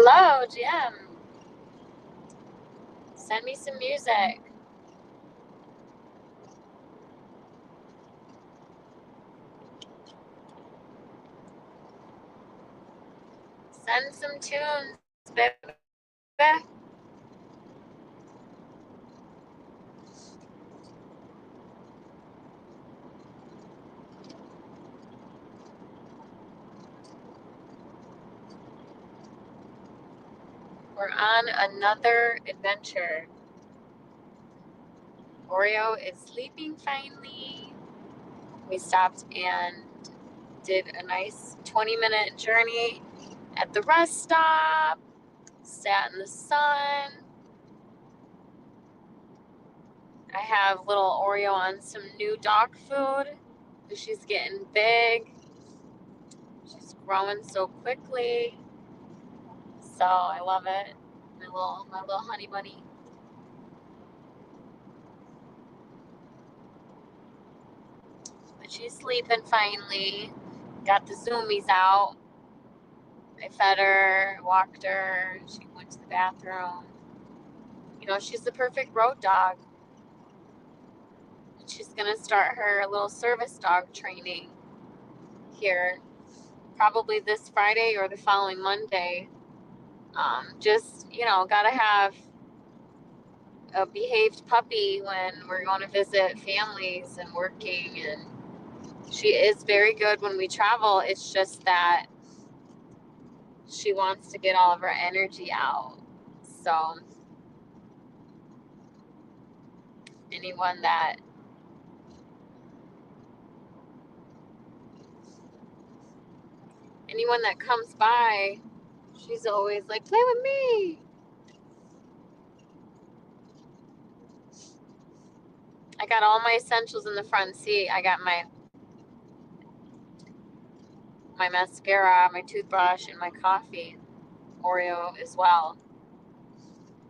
Hello, Jim. Send me some music. Send some tunes, baby. We're on another adventure. Oreo is sleeping finally. We stopped and did a nice 20-minute journey at the rest stop, sat in the sun. I have little Oreo on some new dog food because she's getting big. She's growing so quickly. So I love it. My little honey bunny. But she's sleeping finally. Got the zoomies out. I fed her, walked her. She went to the bathroom. You know, she's the perfect road dog. She's gonna start her little service dog training here, probably this Friday or the following Monday. Just, you know, gotta have a behaved puppy when we're going to visit families and working, and she is very good when we travel. It's just that she wants to get all of her energy out. So anyone that comes by, she's always like, play with me. I got all my essentials in the front seat. I got my mascara, my toothbrush, and my coffee. Oreo as well.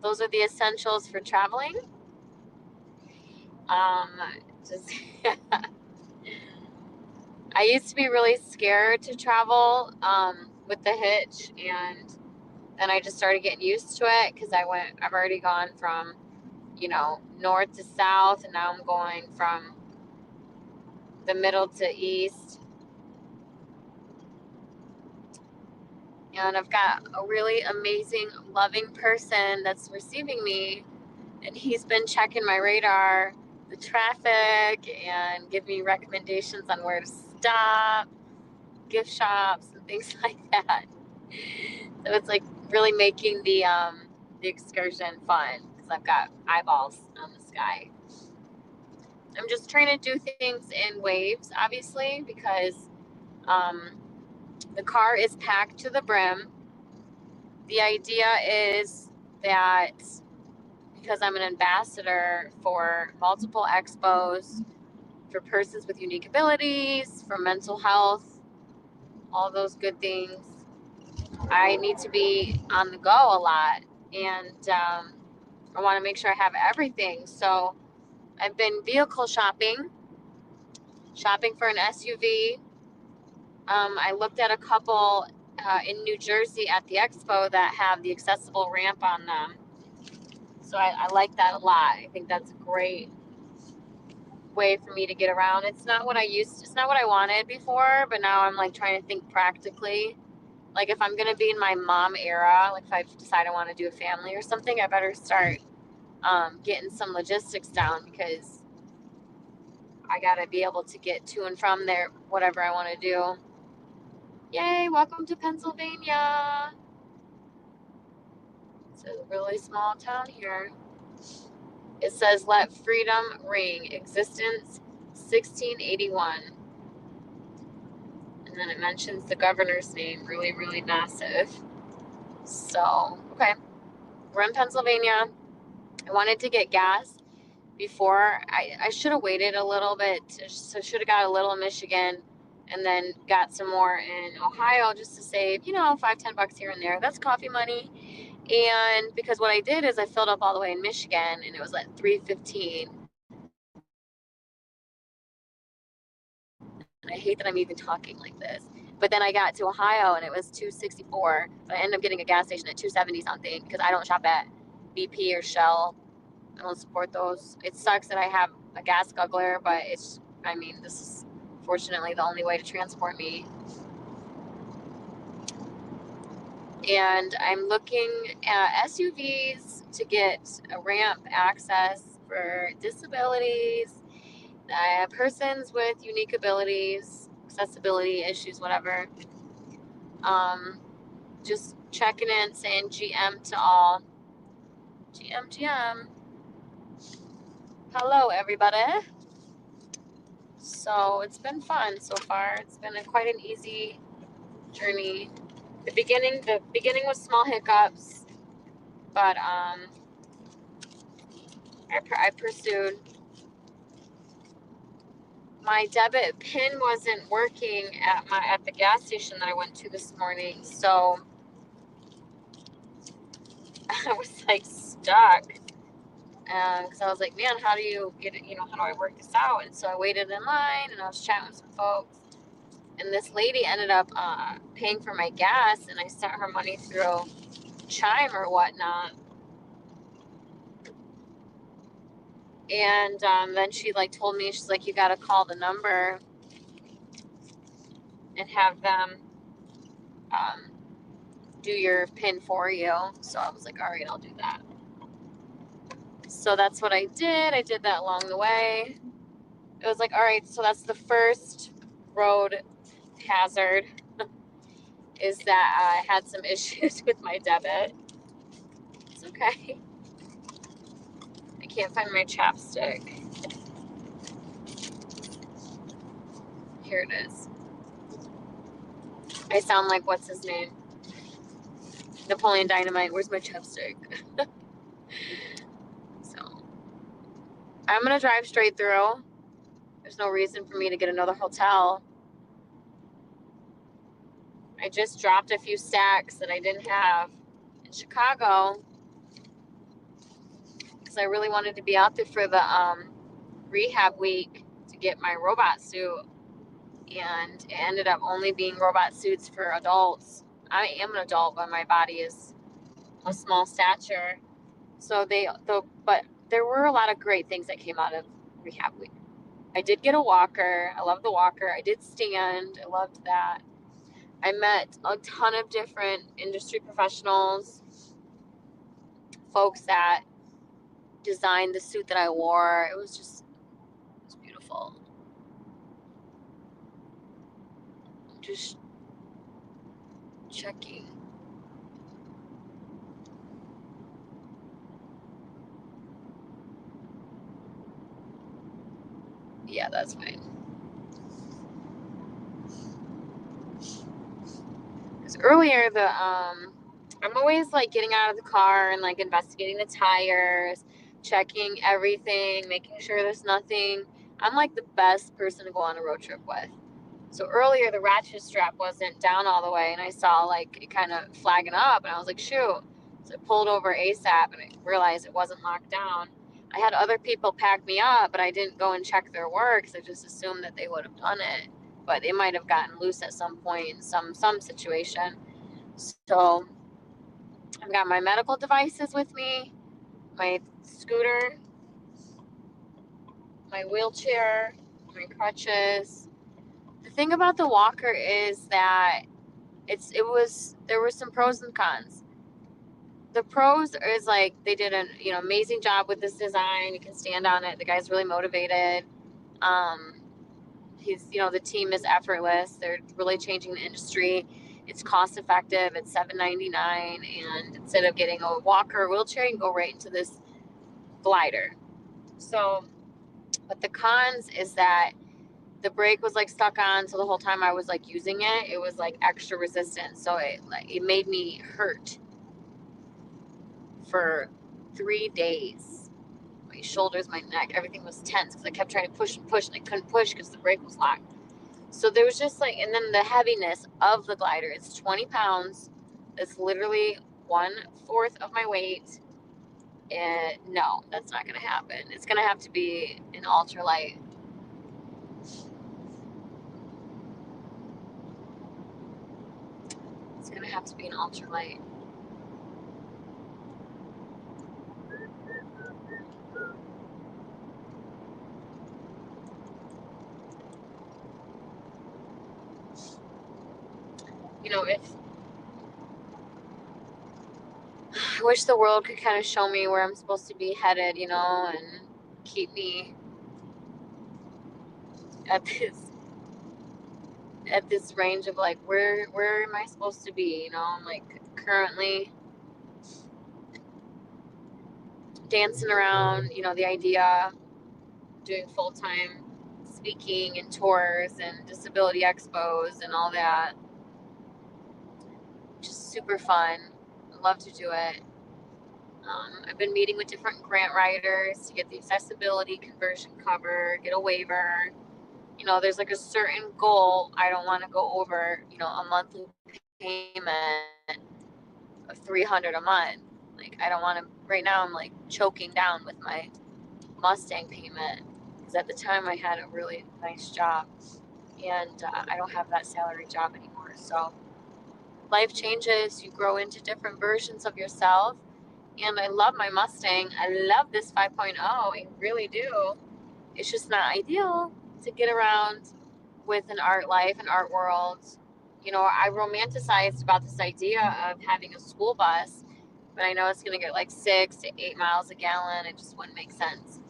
Those are the essentials for traveling. Just I used to be really scared to travel with the hitch, and then I just started getting used to it because I've already gone from, you know, north to south, and now I'm going from the middle to east. And I've got a really amazing, loving person that's receiving me, and he's been checking my radar, the traffic, and give me recommendations on where to stop, gift shops, and things like that. So it's like really making the excursion fun because I've got eyeballs on the sky. I'm just trying to do things in waves, obviously, because the car is packed to the brim. The idea is that because I'm an ambassador for multiple expos, for persons with unique abilities, for mental health, all those good things, I need to be on the go a lot. And I want to make sure I have everything. So I've been vehicle shopping for an SUV. I looked at a couple in New Jersey at the expo that have the accessible ramp on them. So I like that a lot. I think that's a great way for me to get around. It's not what I wanted before, but now I'm like trying to think practically. Like if I'm gonna be in my mom era, like if I decide I want to do a family or something, I better start getting some logistics down because I gotta be able to get to and from there, whatever I want to do. Yay, welcome to Pennsylvania. It's a really small town here. It says, let freedom ring, existence 1681. And then it mentions the governor's name, really, really massive. So, okay, we're in Pennsylvania. I wanted to get gas before. I should have waited a little bit. So should have got a little in Michigan and then got some more in Ohio just to save, you know, $5-10 here and there. That's coffee money. And because what I did is I filled up all the way in Michigan and it was at 3.15. And I hate that I'm even talking like this. But then I got to Ohio and it was $2.64. But I ended up getting a gas station at $2.70 something because I don't shop at BP or Shell. I don't support those. It sucks that I have a gas guzzler, but this is fortunately the only way to transport me. And I'm looking at SUVs to get a ramp access for disabilities, persons with unique abilities, accessibility issues, whatever. Just checking in, saying GM to all. GM, GM. Hello, everybody. So it's been fun so far. It's been quite an easy journey. The beginning was small hiccups, but I pursued. My debit pin wasn't working at the gas station that I went to this morning, so I was like stuck. Because I was like, man, how do you get it? How do I work this out? And so I waited in line, and I was chatting with some folks, and this lady ended up paying for my gas, and I sent her money through Chime or whatnot. And then she told me, she's like, you got to call the number and have them do your PIN for you. So I was like, all right, I'll do that. So that's what I did. I did that along the way. It was like, all right, so that's the first road hazard is that I had some issues with my debit. It's okay. I can't find my chapstick. Here it is. I sound like, what's his name? Napoleon Dynamite. Where's my chapstick? So I'm going to drive straight through. There's no reason for me to get another hotel. I just dropped a few stacks that I didn't have in Chicago because I really wanted to be out there for the rehab week to get my robot suit, and it ended up only being robot suits for adults. I am an adult, but my body is a small stature. So but there were a lot of great things that came out of rehab week. I did get a walker. I love the walker. I did stand. I loved that. I met a ton of different industry professionals, folks that designed the suit that I wore. It was beautiful. Just checking. Yeah, that's fine. Because earlier I'm always getting out of the car and investigating the tires, checking everything, making sure there's nothing. I'm the best person to go on a road trip with. So earlier the ratchet strap wasn't down all the way, and I saw it kind of flagging up, and I was like, shoot. So I pulled over ASAP, and I realized it wasn't locked down. I had other people pack me up, but I didn't go and check their work, so I just assumed that they would have done it. But they might have gotten loose at some point in some situation. So I've got my medical devices with me, my scooter, my wheelchair, my crutches. The thing about the walker is that there were some pros and cons. The pros is they did an amazing job with this design. You can stand on it. The guy's really motivated. The team is effortless. They're really changing the industry. It's cost effective. It's $7.99, and instead of getting a walker or wheelchair, you can go right into this glider. So, but the cons is that the brake was stuck on, so the whole time I was using it, it was extra resistant. So it made me hurt for 3 days. My shoulders, my neck, everything was tense because I kept trying to push and push, and I couldn't push because the brake was locked. So there was just and then the heaviness of the glider. It's 20 pounds. It's literally 1/4 of my weight. And no, that's not going to happen. It's going to have to be an ultralight. It's gonna have to be an ultralight. You know, if I wish the world could kind of show me where I'm supposed to be headed, you know, and keep me at this range of like where am I supposed to be, you know? I'm like currently dancing around, you know, the idea, doing full-time speaking and tours and disability expos and all that. Just super fun. I love to do it. I've been meeting with different grant writers to get the accessibility conversion cover, get a waiver. You know, there's like a certain goal I don't want to go over, you know, a monthly payment of $300 a month. Like, I don't want to, right now I'm like choking down with my Mustang payment because at the time I had a really nice job and I don't have that salary job anymore. So life changes, you grow into different versions of yourself. And I love my Mustang. I love this 5.0. I really do. It's just not ideal to get around with an art life, an art world. You know, I romanticized about this idea of having a school bus, but I know it's going to get like 6 to 8 miles a gallon. It just wouldn't make sense.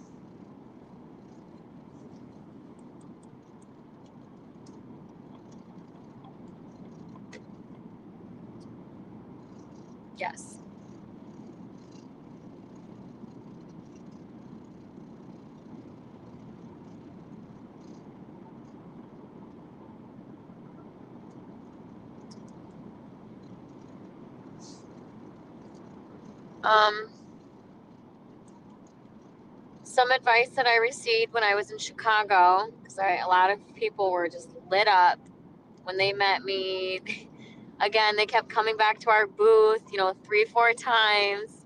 Yes. Some advice that I received when I was in Chicago, because a lot of people were just lit up when they met me. Again, they kept coming back to our booth, you know, 3-4 times.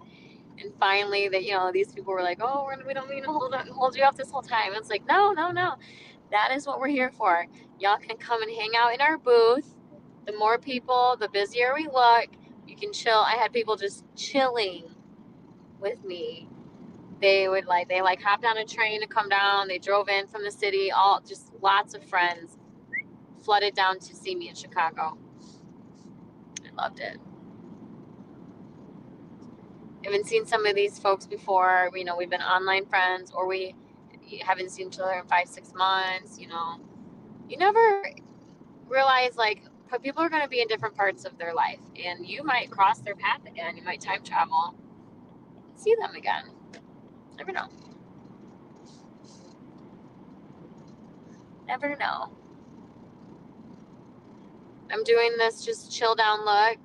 And finally, that, you know, these people were like, "Oh, we don't mean to hold you up this whole time." It's like, no. That is what we're here for. Y'all can come and hang out in our booth. The more people, the busier we look. You can chill. I had people just chilling with me. They hopped on a train to come down. They drove in from the city. All just lots of friends flooded down to see me in Chicago. I loved it. I haven't seen some of these folks before. You know, we've been online friends, or we haven't seen each other in 5-6 months. You know, you never realize like people are going to be in different parts of their life, and you might cross their path again. You might time travel, see them again. Never know. Never know. I'm doing this just chill down look.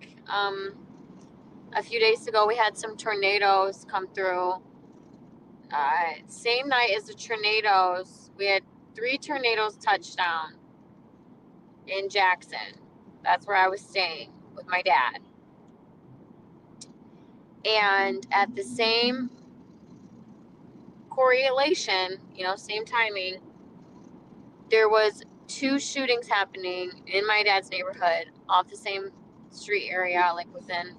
A few days ago, we had some tornadoes come through. Same night as the tornadoes, we had 3 tornadoes touch down in Jackson. That's where I was staying with my dad. And at the same correlation, you know, same timing, there was 2 shootings happening in my dad's neighborhood off the same street area, like within,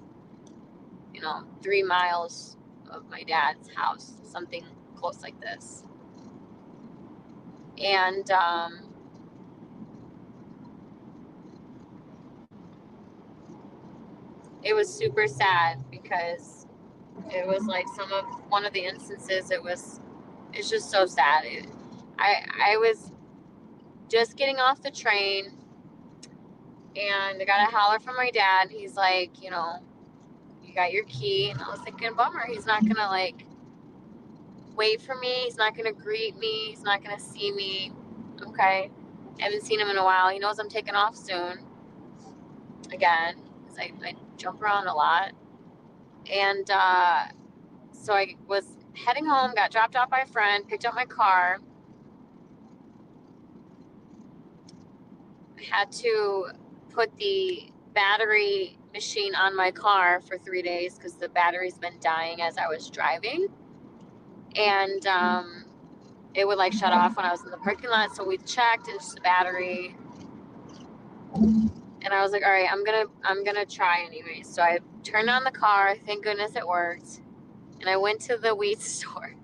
you know, 3 miles of my dad's house, something close like this. And it was super sad because it was like one of the instances, it's just so sad. I was just getting off the train and I got a holler from my dad. He's like, you know, you got your key. And I was thinking, bummer, he's not gonna like wait for me. He's not gonna greet me. He's not gonna see me. Okay. I haven't seen him in a while. He knows I'm taking off soon. Again, because I jump around a lot. And so I was heading home, got dropped off by a friend, picked up my car. I had to put the battery machine on my car for 3 days because the battery's been dying as I was driving. And it would like shut off when I was in the parking lot. So we checked, and it's just the battery. And I was like, all right, I'm gonna try anyway. So I turned on the car. Thank goodness it worked. And I went to the weed store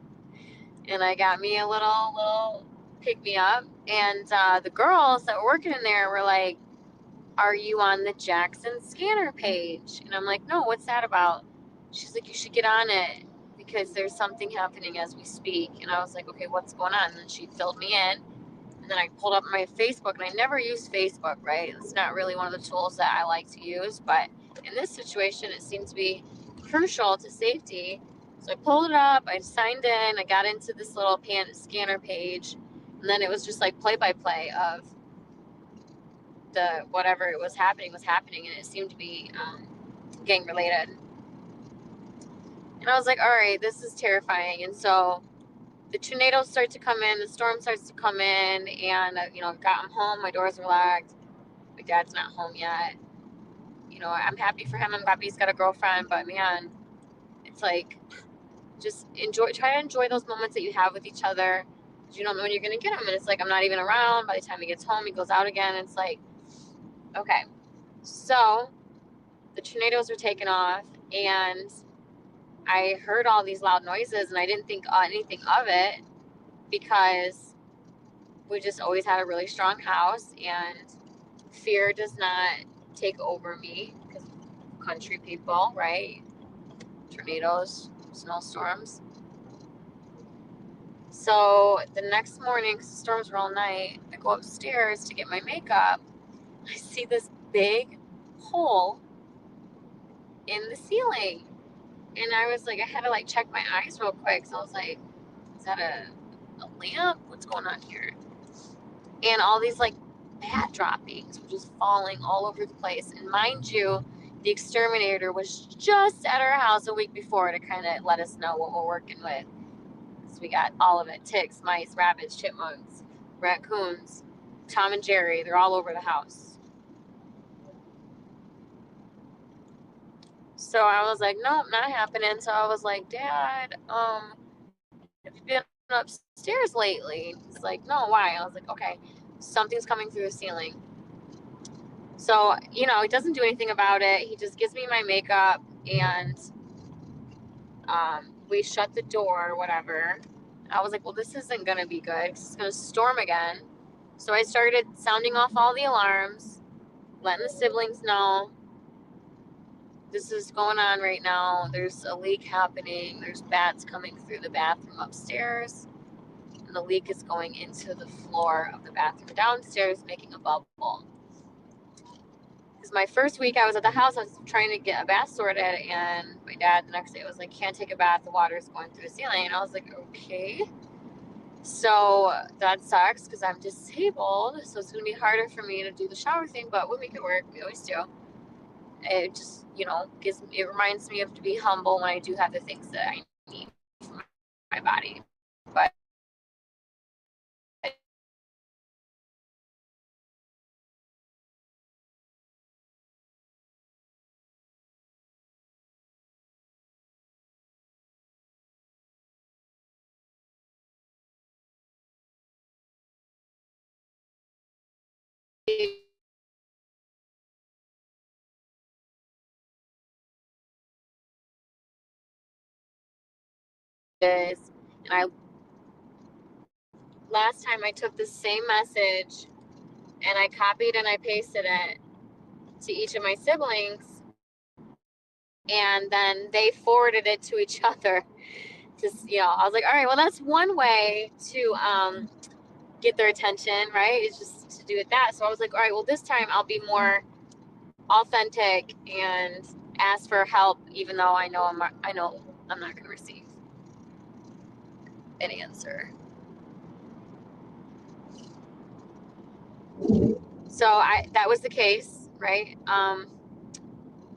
and I got me a little pick me up. And the girls that were working in there were like, "Are you on the Jackson Scanner page?" And I'm like, "No, what's that about?" She's like, "You should get on it because there's something happening as we speak." And I was like, "Okay, what's going on?" And then she filled me in. And then I pulled up my Facebook, and I never use Facebook, right? It's not really one of the tools that I like to use, but in this situation, it seemed to be crucial to safety. So I pulled it up, I signed in, I got into this little scanner page, and then it was just like play by play of the whatever it was happening, and it seemed to be gang related. And I was like, all right, this is terrifying. And so the tornadoes start to come in, the storm starts to come in, and got him home. My doors were locked. My dad's not home yet. I'm happy for him. I'm happy he's got a girlfriend, but man, it's like just try to enjoy those moments that you have with each other. You don't know when you're gonna get him, and it's like I'm not even around. By the time he gets home, he goes out again. It's like, okay, so the tornadoes were taken off, and I heard all these loud noises, and I didn't think anything of it because we just always had a really strong house, and fear does not take over me because country people, right? Tornadoes, snowstorms. So the next morning, because the storms were all night, I go upstairs to get my makeup. I see this big hole in the ceiling. And I was like, I had to like check my eyes real quick. So I was like, is that a lamp? What's going on here? And all these like bat droppings were just falling all over the place. And mind you, the exterminator was just at our house a week before to kind of let us know what we're working with. So we got all of it: ticks, mice, rabbits, chipmunks, raccoons, Tom and Jerry. They're all over the house. So I was like, nope, not happening. So I was like, Dad, have you been upstairs lately? He's like, no, why? I was like, okay, something's coming through the ceiling. So, he doesn't do anything about it. He just gives me my makeup, and we shut the door or whatever. I was like, well, this isn't going to be good. It's going to storm again. So I started sounding off all the alarms, letting the siblings know this is going on right now. There's a leak happening. There's bats coming through the bathroom upstairs. And the leak is going into the floor of the bathroom downstairs, making a bubble. Because my first week I was at the house, I was trying to get a bath sorted, and my dad the next day was like, can't take a bath, the water's going through the ceiling. And I was like, okay. So that sucks because I'm disabled, so it's going to be harder for me to do the shower thing, but we'll make it work. We always do. It just, it reminds me of to be humble when I do have the things that I need for my body. But and last time I took the same message and I copied and I pasted it to each of my siblings, and then they forwarded it to each other. I was like, all right, well, that's one way to get their attention, right? It's just to do it that. So I was like, all right, well, this time I'll be more authentic and ask for help, even though I know I'm not going to receive an answer. So that was the case, right?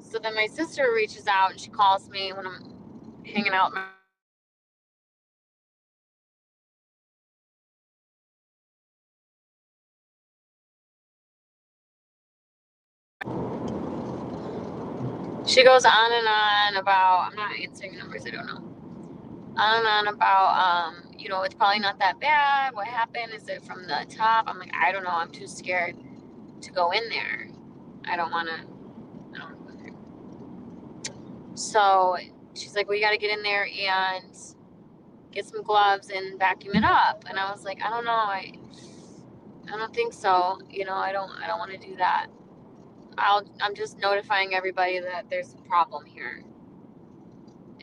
So then my sister reaches out and she calls me when I'm hanging out. She goes on and on about, I'm not answering numbers, I don't know. On and on about, it's probably not that bad. What happened? Is it from the top? I'm like, I don't know. I'm too scared to go in there. I don't want to go there. So she's like, well, you got to get in there and get some gloves and vacuum it up. And I was like, I don't know. I don't think so. I don't want to do that. I'm just notifying everybody that there's a problem here.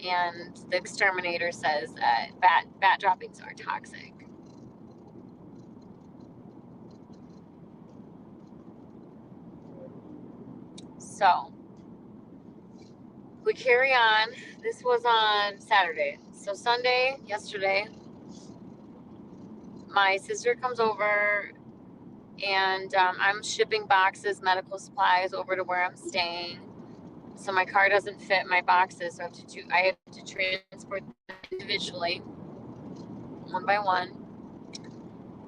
And the exterminator says that bat droppings are toxic. So we carry on. This was on Saturday. So Sunday, yesterday, my sister comes over and I'm shipping boxes, medical supplies over to where I'm staying. So my car doesn't fit my boxes, so I have to transport them individually, one by one,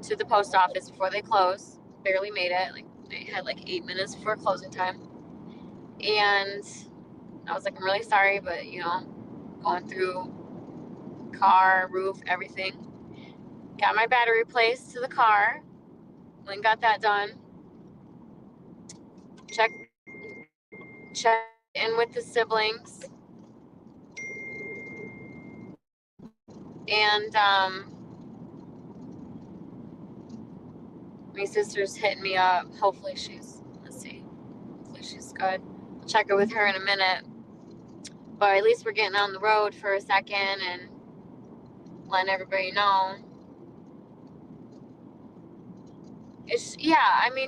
to the post office before they close. Barely made it. Like they had like 8 minutes before closing time. And I was like, I'm really sorry, but going through car, roof, everything. Got my battery replaced to the car. Went and got that done. Check in with the siblings. And my sister's hitting me up. Hopefully she's good. I'll check it with her in a minute. But at least we're getting on the road for a second and letting everybody know.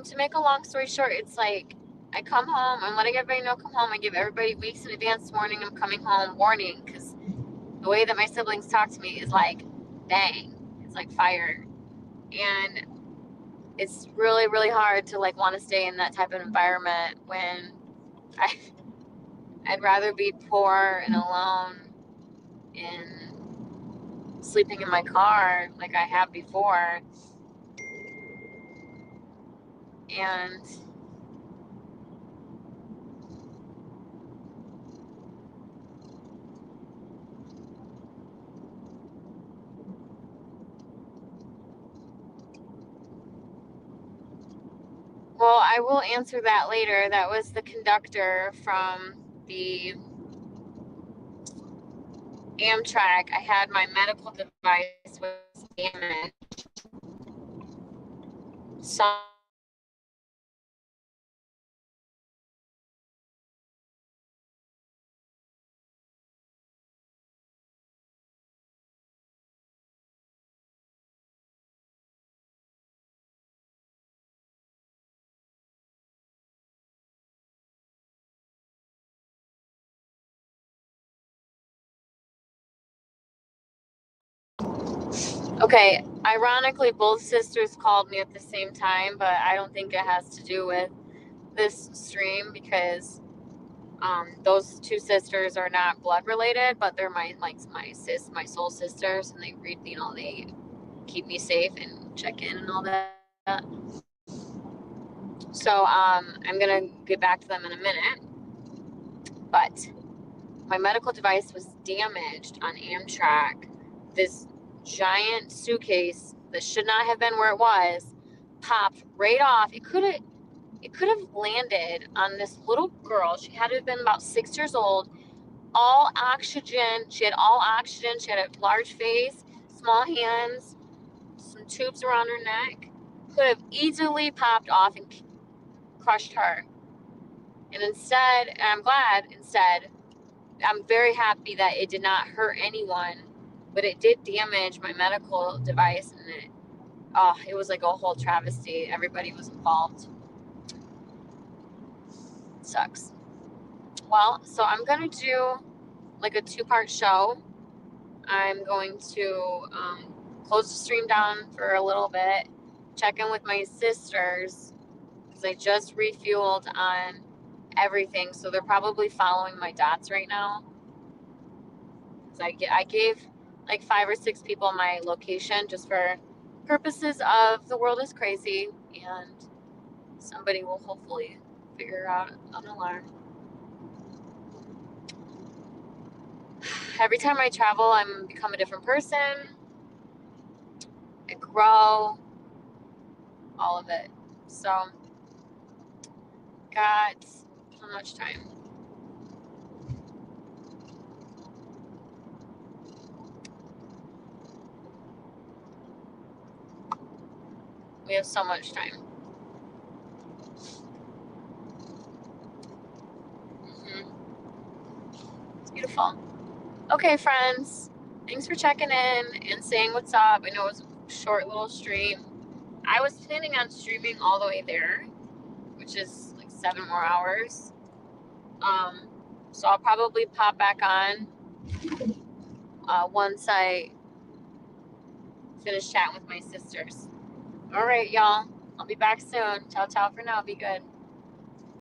To make a long story short, it's like I come home, I'm letting everybody know come home. I give everybody weeks in advance warning I'm coming home, warning, because the way that my siblings talk to me is like, bang, it's like fire. And it's really, really hard to like want to stay in that type of environment when I'd rather be poor and alone and sleeping in my car like I have before. And well, I will answer that later. That was the conductor from the Amtrak. I had my medical device was damaged. So okay, ironically, both sisters called me at the same time, but I don't think it has to do with this stream because those two sisters are not blood related, but they're my soul sisters, and they they keep me safe and check in and all that. So I'm gonna get back to them in a minute, but my medical device was damaged on Amtrak. This giant suitcase that should not have been where it was popped right off. It could have landed on this little girl. She had to have been about 6 years old. All oxygen. She had all oxygen. She had a large face, small hands, some tubes around her neck. Could have easily popped off and crushed her. And I'm very happy that it did not hurt anyone, but it did damage my medical device, and it was like a whole travesty. Everybody was involved. Sucks. Well, so I'm gonna do like a 2-part show. I'm going to close the stream down for a little bit, check in with my sisters because I just refueled on everything, so they're probably following my dots right now. I gave like 5 or 6 people my location just for purposes of the world is crazy, and somebody will hopefully figure out an alarm. Every time I travel, I'm become a different person. I grow, all of it. So got how much time? We have so much time. It's beautiful. Okay, friends. Thanks for checking in and saying what's up. I know it was a short little stream. I was planning on streaming all the way there, which is like 7 more hours. So I'll probably pop back on once I finish chatting with my sisters. All right, y'all. I'll be back soon. Ciao, ciao for now. Be good.